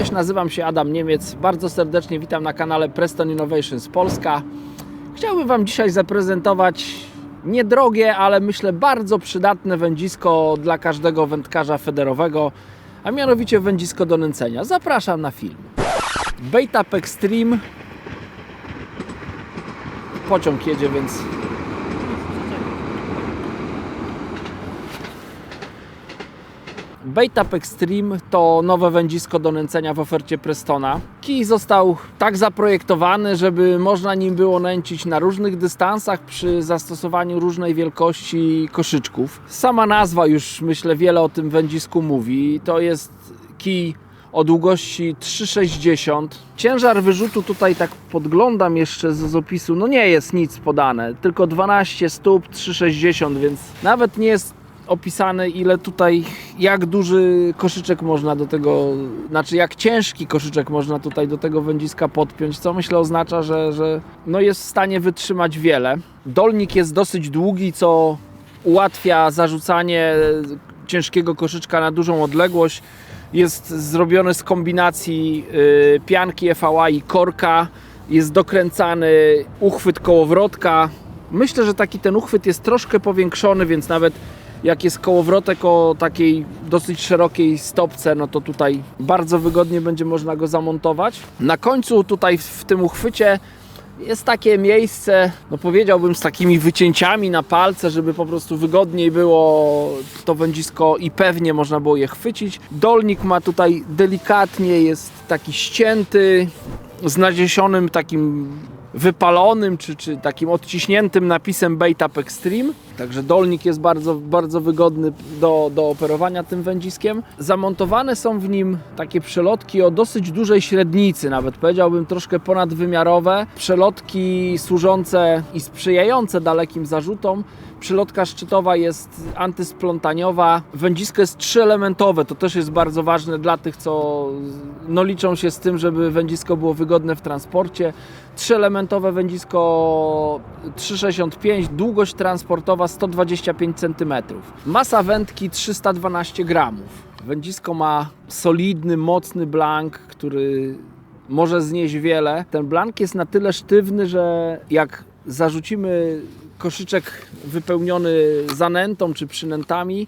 Cześć, nazywam się Adam Niemiec. Bardzo serdecznie witam na kanale Preston Innovations Polska. Chciałbym Wam dzisiaj zaprezentować niedrogie, ale myślę bardzo przydatne wędzisko dla każdego wędkarza federowego, a mianowicie wędzisko do nęcenia. Zapraszam na film. Bait Up Extreme. Pociąg jedzie, więc... Bait Up Extreme to nowe wędzisko do nęcenia w ofercie Prestona. Kij został tak zaprojektowany, żeby można nim było nęcić na różnych dystansach przy zastosowaniu różnej wielkości koszyczków. Sama nazwa już, myślę, wiele o tym wędzisku mówi. To jest kij o długości 3,60. Ciężar wyrzutu tutaj tak podglądam jeszcze z opisu, no nie jest nic podane, tylko 12 stóp, 3,60, więc nawet nie jest opisane ile tutaj, jak duży koszyczek można do tego, znaczy jak ciężki koszyczek można tutaj do tego wędziska podpiąć, co myślę oznacza, że no jest w stanie wytrzymać wiele. Dolnik jest dosyć długi, co ułatwia zarzucanie ciężkiego koszyczka na dużą odległość. Jest zrobiony z kombinacji pianki FVA i korka. Jest dokręcany uchwyt kołowrotka. Myślę, że taki ten uchwyt jest troszkę powiększony, więc nawet jak jest kołowrotek o takiej dosyć szerokiej stopce, no to tutaj bardzo wygodnie będzie można go zamontować. Na końcu tutaj w tym uchwycie jest takie miejsce, no powiedziałbym z takimi wycięciami na palce, żeby po prostu wygodniej było to wędzisko i pewnie można było je chwycić. Dolnik ma tutaj delikatnie, jest taki ścięty, z naniesionym takim wypalonym czy takim odciśniętym napisem Bait Up Extreme. Także dolnik jest bardzo wygodny do operowania tym wędziskiem. Zamontowane są w nim takie przelotki o dosyć dużej średnicy, nawet powiedziałbym troszkę ponadwymiarowe. Przelotki służące i sprzyjające dalekim zarzutom. Przelotka szczytowa jest antysplątaniowa. Wędzisko jest 3-elementowe. To też jest bardzo ważne dla tych, co no, liczą się z tym, żeby wędzisko było wygodne w transporcie. 3-elementowe wędzisko 3,65, długość transportowa 125 cm. Masa wędki 312 gramów. Wędzisko ma solidny, mocny blank, który może znieść wiele. Ten blank jest na tyle sztywny, że jak zarzucimy koszyczek wypełniony zanętą czy przynętami,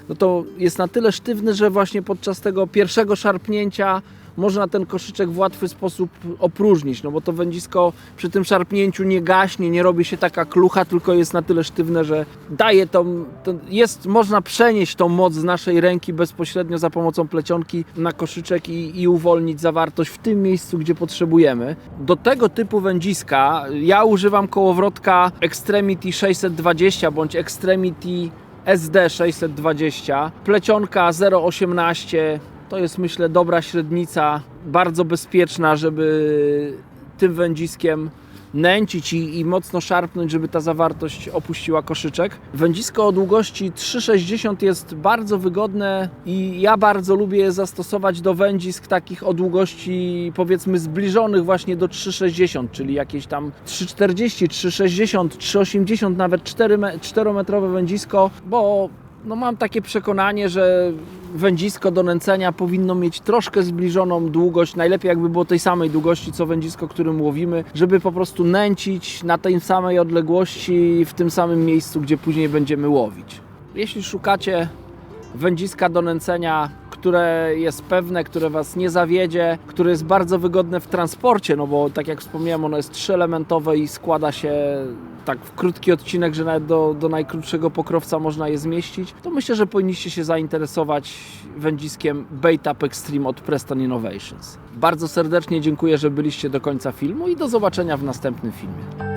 no to jest na tyle sztywny, że właśnie podczas tego pierwszego szarpnięcia można ten koszyczek w łatwy sposób opróżnić, no bo to wędzisko przy tym szarpnięciu nie gaśnie, nie robi się taka klucha, tylko jest na tyle sztywne, że daje można przenieść tą moc z naszej ręki bezpośrednio za pomocą plecionki na koszyczek i uwolnić zawartość w tym miejscu, gdzie potrzebujemy. Do tego typu wędziska ja używam kołowrotka Extremity 620 bądź Extremity SD 620, plecionka 0,18. To jest, myślę, dobra średnica, bardzo bezpieczna, żeby tym wędziskiem nęcić i mocno szarpnąć, żeby ta zawartość opuściła koszyczek. Wędzisko o długości 3,60 jest bardzo wygodne i ja bardzo lubię je zastosować do wędzisk takich o długości, powiedzmy, zbliżonych właśnie do 3,60, czyli jakieś tam 3,40, 3,60, 3,80, nawet 4-metrowe wędzisko, bo no mam takie przekonanie, że wędzisko do nęcenia powinno mieć troszkę zbliżoną długość, najlepiej jakby było tej samej długości co wędzisko, którym łowimy, żeby po prostu nęcić na tej samej odległości w tym samym miejscu, gdzie później będziemy łowić. Jeśli szukacie wędziska do nęcenia, które jest pewne, które Was nie zawiedzie, które jest bardzo wygodne w transporcie, no bo tak jak wspomniałem, ono jest 3-elementowe i składa się tak w krótki odcinek, że nawet do najkrótszego pokrowca można je zmieścić, to myślę, że powinniście się zainteresować wędziskiem Bait Up Extreme od Preston Innovations. Bardzo serdecznie dziękuję, że byliście do końca filmu i do zobaczenia w następnym filmie.